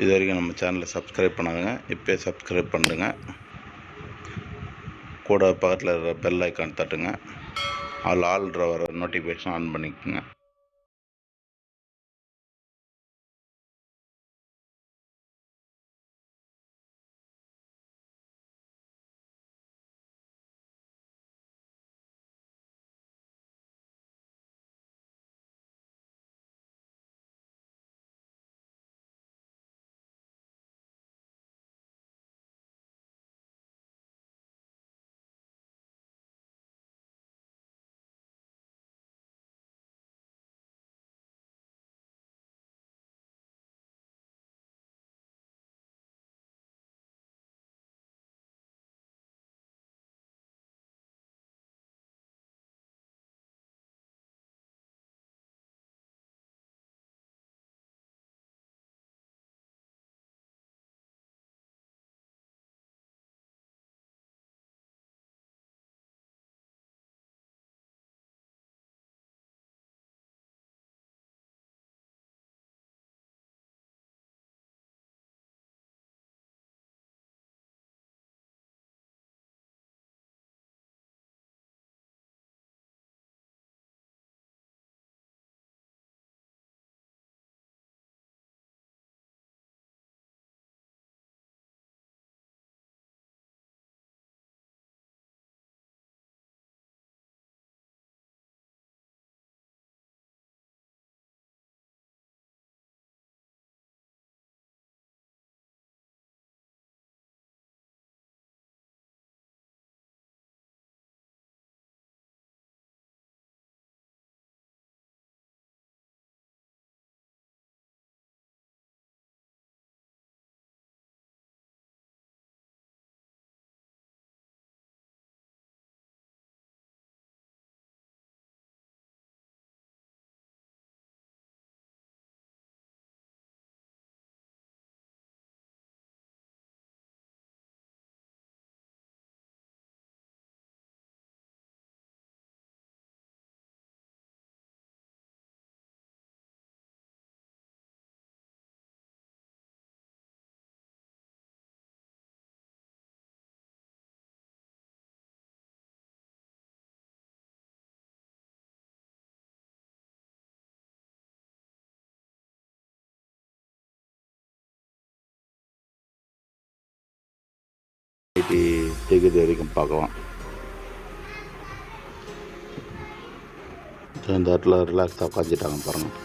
இது வரைக்கும் நம்ம சேனலை சப்ஸ்கிரைப் பண்ணாதுங்க, இப்போயே சப்ஸ்கிரைப் பண்ணுங்க. கூட பக்கத்தில் இருக்கிற பெல் ஐக்கான் தட்டுங்க. ஆல்ன்ற வர நோட்டிஃபிகேஷன் ஆன் பண்ணிக்கோங்க. டிகிரி வரைக்கும் பார்க்கலாம். இந்த இடத்துல ரிலாக்ஸாக உட்காந்துட்டாங்க பாருங்கள்.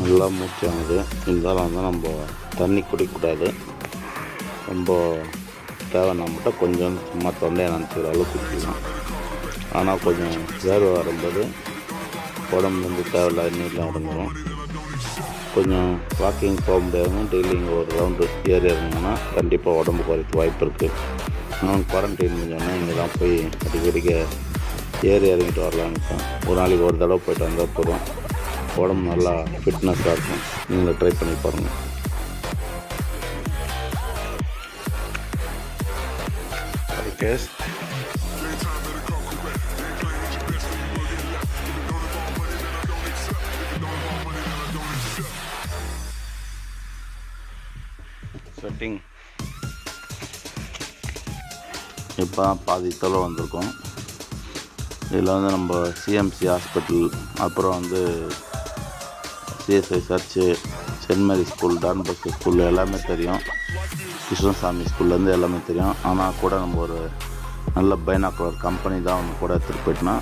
நல்லா மூச்சு ஆகுது. இருந்தாலும் வந்து நம்ம தண்ணி குடிக்கக்கூடாது. ரொம்ப தேவைன்னா மட்டும் கொஞ்சம் சும்மா தொண்டையை நினச்சிக்கிற அளவுக்கு குடிக்கலாம். ஆனால் கொஞ்சம் வேர்வை வரும்போது உடம்புலேருந்து தேவையில்லாத நீர்லாம் உடஞ்சிடும். கொஞ்சம் வாக்கிங் போக முடியாதுங்க. டெய்லி இங்கே ஒரு ரவுண்டு ஏறி இருந்தோம்னா கண்டிப்பாக உடம்பு குறைக்க வாய்ப்பு இருக்குது. நான் குவாரண்டைன் முடிஞ்சோன்னா இங்கே தான் போய் அடிக்கடிக்க ஏறி இறங்கிட்டு வரலான்னு இருக்கேன். ஒரு நாளைக்கு ஒரு தடவை போய்ட்டு வந்தால் போதும். உடம்பு நல்லா ஃபிட்னஸாக இருக்கும். நீங்கள் ட்ரை பண்ணி பாருங்கள். ஓகே, செட்டிங் இப்போ பாதி தொலை வந்திருக்கோம். இதில் வந்து நம்ம சிஎம்சி ஹாஸ்பிட்டல், அப்புறம் வந்து சிஎஸ்ஐ சர்ச்சு, சென்ட் மேரி ஸ்கூல், டான் பாஸ்கோ ஸ்கூல் எல்லாமே தெரியும். கிருஷ்ணசாமி ஸ்கூல்லேருந்து எல்லாமே தெரியும். ஆனால் கூட நம்ம ஒரு நல்ல பைனாக்குலர் கம்பெனி தான் ஒன்று கூட எடுத்துகிட்டு போயிட்டோன்னா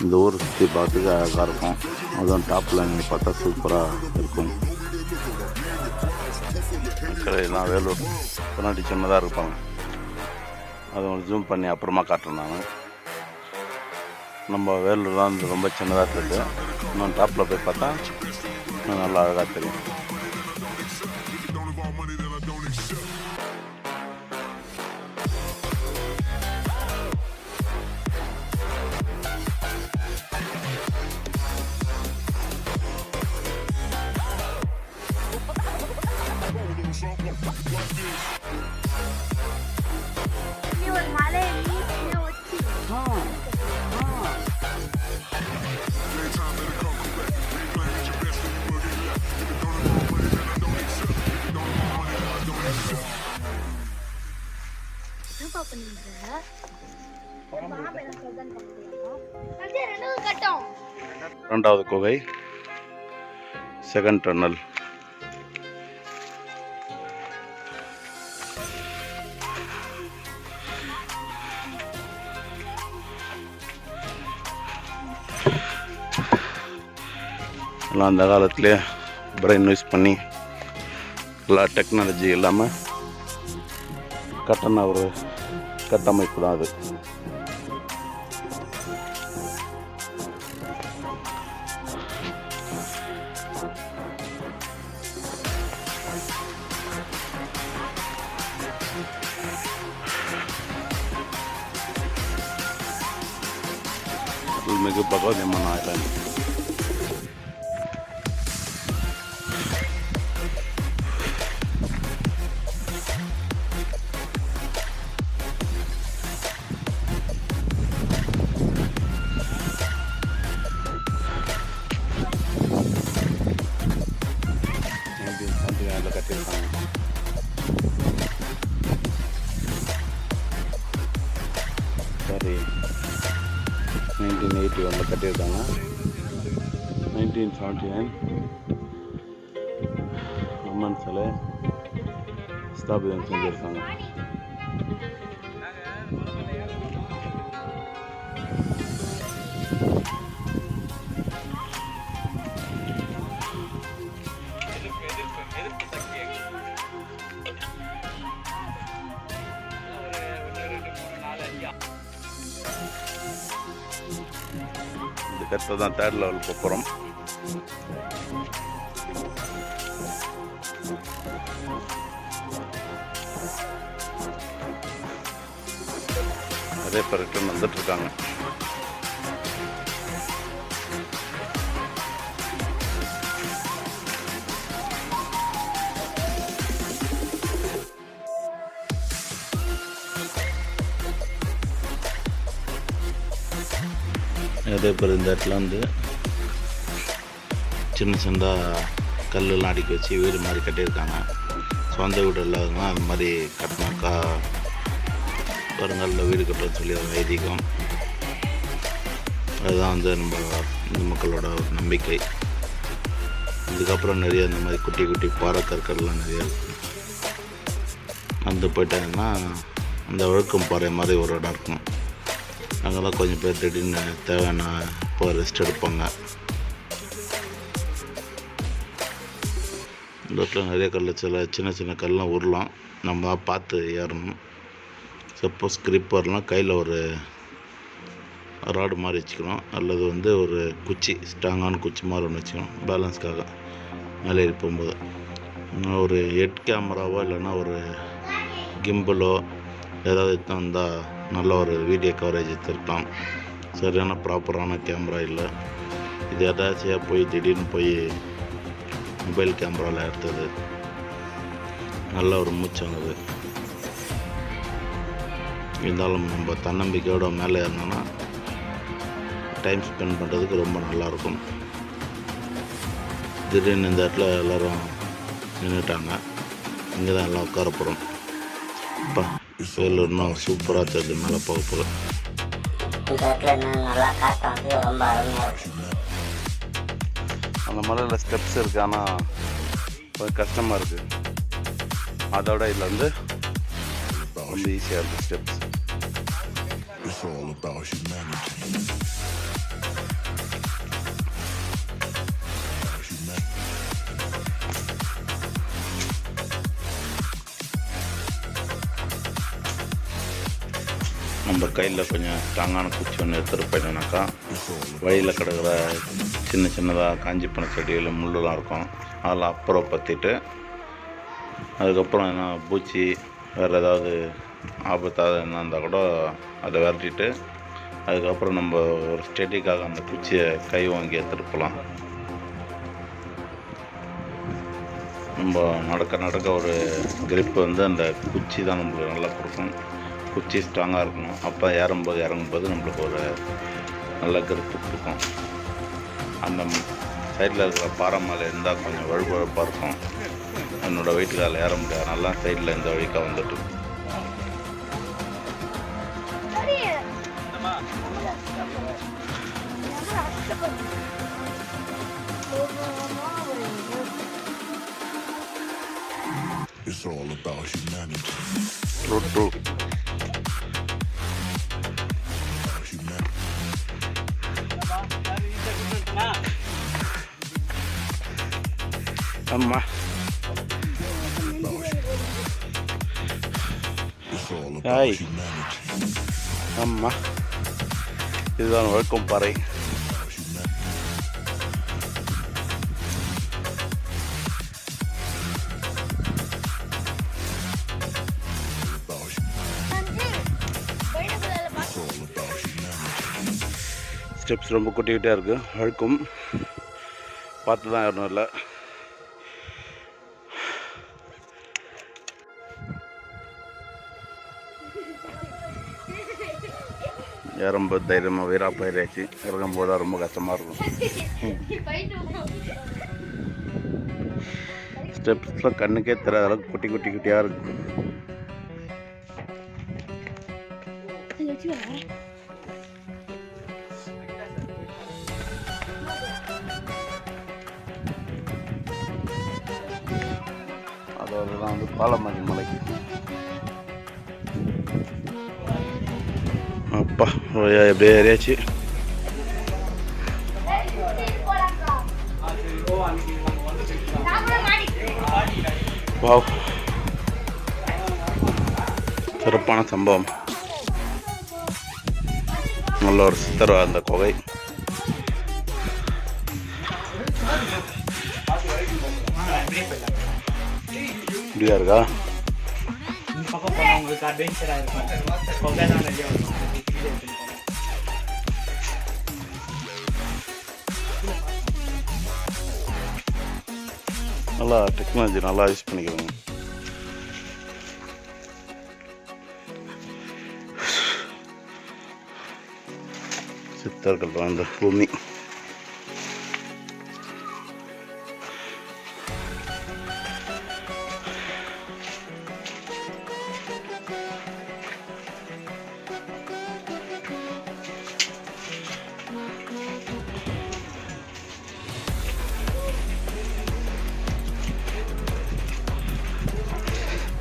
இந்த ஊர் சுற்றி பார்த்துக்க அழகாக இருக்கும். அதுவும் டாப்பில் நீங்கள் பார்த்தா சூப்பராக இருக்கும். கரையெல்லாம் வேலூர் பின்னாடி சின்னதாக இருப்பாங்க. அதை உங்களுக்கு ஜூம் பண்ணி அப்புறமா காட்டுறேன் நான். நம்ம வேலூர் தான் ரொம்ப சின்னதாக இருக்குது. இன்னும் டாப்பில் போய் பார்த்தா இன்னும் நல்லா அழகாக தெரியும். இரண்டாவது குகை, செகண்ட் டன்னல். எல்லாம் அந்த காலத்திலே பிரெயின் யூஸ் பண்ணி எல்லா டெக்னாலஜி இல்லாமல் கட்டண ஒரு கட்டமைப்பு தான் அது. மிகு பகவதி அம்மன் ஐலாண்ட். கட்டியிருக்காங்க. சரி, 1981 கட்டியிருக்காங்க. 1979 அம்மன் சிலை ஸ்தாபிதம் செஞ்சுருக்காங்க. இதுக்கடுத்து தான் தேர்ட் லெவல் போகிறோம். நிறைய பேர் ரிட்டர்ன் வந்துட்டு இருக்காங்க. நிறைய பேர் இந்த இடத்துல வந்து சின்ன சின்னதாக கல்லெல்லாம் அடுக்கி வச்சு வீடு மாதிரி கட்டியிருக்காங்க. சொந்த வீடு இல்லாதவங்க அது மாதிரி கட்டினாக்கா வருங்காலில் வீடு கட்டுறதுன்னு சொல்லி ஒரு ஐதீகம். அதுதான் வந்து நம்ம இந்த மக்களோட ஒரு நம்பிக்கை. இதுக்கப்புறம் நிறைய இந்த மாதிரி குட்டி குட்டி பாறை கற்கள்லாம் நிறையா இருக்குது. வந்து போயிட்டாங்கன்னா அந்த ஒழுக்கம் பாறை மாதிரி ஒரு இடம் இருக்கும். அங்கெல்லாம் கொஞ்சம் பேர் திடீர்னு தேவையான இப்போ ரெஸ்ட் எடுப்பாங்க. இந்த இடத்துல நிறைய சின்ன சின்ன கல்லாம் உருலாம். நம்ம தான் பார்த்து ஏறணும். சப்போஸ் கிரிப்பர்லாம் கையில் ஒரு ராடு மாதிரி வச்சுக்கணும், அல்லது வந்து ஒரு குச்சி ஸ்ட்ராங்கான குச்சி மாதிரி ஒன்று வச்சுக்கணும் பேலன்ஸ்க்காக மேலே ஏறி போகும்போது. ஒரு ஹெட் கேமராவோ இல்லைன்னா ஒரு கிம்பிளோ ஏதாவது எடுத்து வந்தால் நல்ல ஒரு வீடியோ கவரேஜ் எடுத்துருக்கலாம். சரியான ப்ராப்பரான கேமரா இல்லை. இது ஏதாச்சும் போய் திடீர்னு போய் மொபைல் கேமராவில் எடுத்தது நல்ல ஒரு மூச்சு வந்தது. இருந்தாலும் நம்ம தன்னம்பிக்கையோட மேலே இருந்தோன்னா டைம் ஸ்பெண்ட் பண்ணுறதுக்கு ரொம்ப நல்லாயிருக்கும். திடீர்னு இந்த இடத்துல எல்லோரும் நின்றுட்டாங்க. இங்கே தான் எல்லாம் உட்கார போகிறோம். இப்போ வேலூர்னா சூப்பராக தெரியுது. மேலே போக போகிறோம். அந்த மலையில் ஸ்டெப்ஸ் இருக்குது, ஆனால் கொஞ்சம் கஷ்டமாக இருக்குது. அதோட இதில் வந்து ரொம்ப ஈஸியாக இருக்குது steps. It's all about humanity. நம்ம கையில் கொஞ்சம் ஸ்ட்ராங்கான குச்சி ஒன்று எடுத்துகிட்டு போயிட்டோம்னாக்கா வழியில் கிடக்கிற சின்ன சின்னதாக காஞ்சி போன செடியில் முள்ளெலாம் இருக்கும், அதெல்லாம் அப்புறம் பற்றிட்டு அதுக்கப்புறம் என்ன பூச்சி வேறு ஏதாவது ஆபத்தாக என்ன இருந்தால் கூட அதை விரட்டிட்டு அதுக்கப்புறம் நம்ம ஒரு ஸ்டெடிக்காக அந்த குச்சியை கை வாங்கி எடுத்துகிட்டு போகலாம். நம்ம நடக்க ஒரு கிரிப்பு வந்து அந்த குச்சி தான் நம்மளுக்கு நல்லா கொடுக்கும். குச்சி ஸ்ட்ராங்காக இருக்கணும், அப்போ இறங்கும்போது நம்மளுக்கு ஒரு நல்ல கிரிப்பு கொடுக்கும். அந்த சைடில் இருக்கிற பாறை மேலே இருந்தால் கொஞ்சம் வழுவழுப்பாக இருக்கும், என்னோடய வெயிட்டுக்கால் ஏற முடியாது, நல்லா சைடில் இந்த வழிக்காக வந்துட்டு. It's all about humanity. True. Amma. Hey. Amma. இதுதான் வழக்கம் பாறை. ஸ்டெப்ஸ் ரொம்ப குட்டிக்கிட்டே இருக்குது, வழுக்கும் பார்த்து தான் ஏறணும். இல்லை ஏறும்போது தைரியமாக வீராக பயிராச்சு, இறங்கும்போது தான் ரொம்ப கஷ்டமாக இருக்கும். ஸ்டெப்ஸில் கண்ணுக்கே தெரியாத அளவுக்கு குட்டியாக இருக்குது. அதோடதான் வந்து பாலமணி மலைக்கு. அப்பா எப்படியே ஏறியாச்சு. வாவ், சிறப்பான சம்பவம். நல்ல ஒரு சித்தர் அந்த குகை. இப்படியா இருக்கா? நல்லா டெக்னாலஜி நல்லா யூஸ் பண்ணிக்கிறோங்க. சித்தர்கள் வாழ்ந்த பூமி.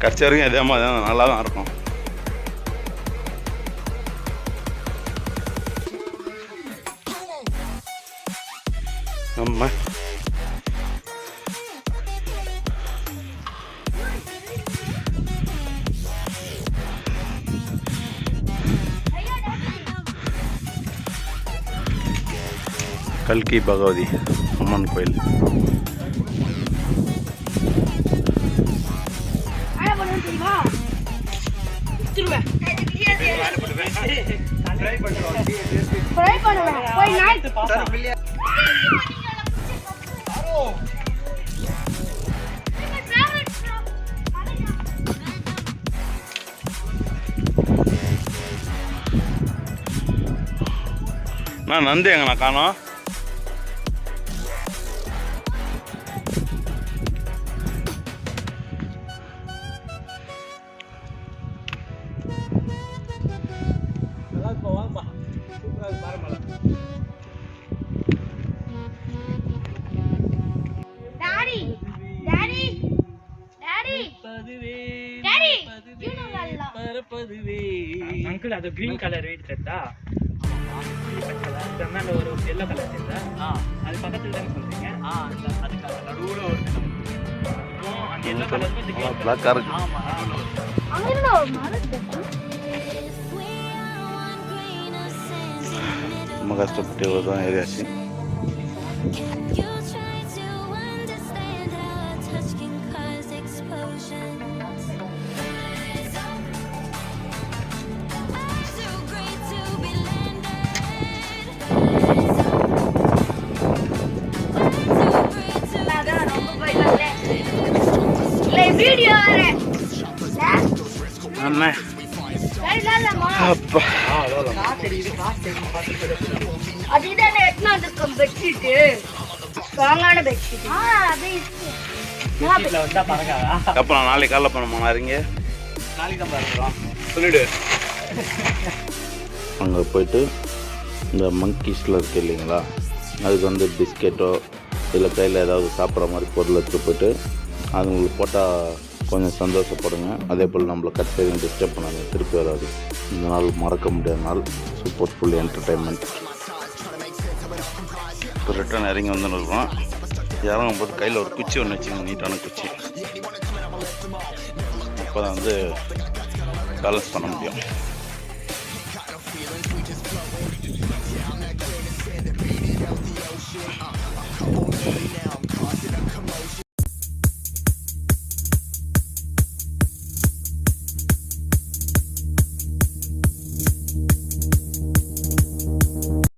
கடைசி வரைக்கும் அதே மாதிரி தான் நல்லா தான் இருக்கும். நம்ம கல்கி பகவதி அம்மன் கோயில். நான் நந்தி எங்கண்ணா காணோம்? அங்கிள் அது கிரீன் கலர் வீடு தெரியுதா? அந்த ஒரு எல்லோ கலர் தெரியுதா? அது பக்கத்துல தானே சொல்றீங்க? அதுக்கு நடுவுல ஒரு அந்த எல்லோ கலர் பிளாக்கா இருக்கு. ஆமா ரொம்ப கஷ்டப்பட்டு தான் ஏரியாச்சு. அப்புறம் நாளைக்கு காலைல பண்ண இருங்க. சொல்லிடு. அங்கே போயிட்டு இந்த மங்கீஸில் இருக்கு இல்லைங்களா, அதுக்கு வந்து பிஸ்கெட்டோ இல்லை கையில் ஏதாவது சாப்பிட்ற மாதிரி பொருள் எடுத்து போயிட்டு அது உங்களுக்கு போட்டால் கொஞ்சம் சந்தோஷப்படுங்க. அதே போல் நம்மளை கட்சேரியும் டிஸ்டர்ப் பண்ணாங்க, திருப்பி வராது. இந்த நாள் மறக்க முடியாத நாள். Super full entertainment. இப்போ ரிட்டர்ன் இறங்கி வந்துருக்கோம். இறங்கும் போது கையில் ஒரு குச்சி ஒன்று வச்சுங்க, நீட்டான குச்சி. அப்போ தான் வந்து பேலன்ஸ் பண்ண முடியும்.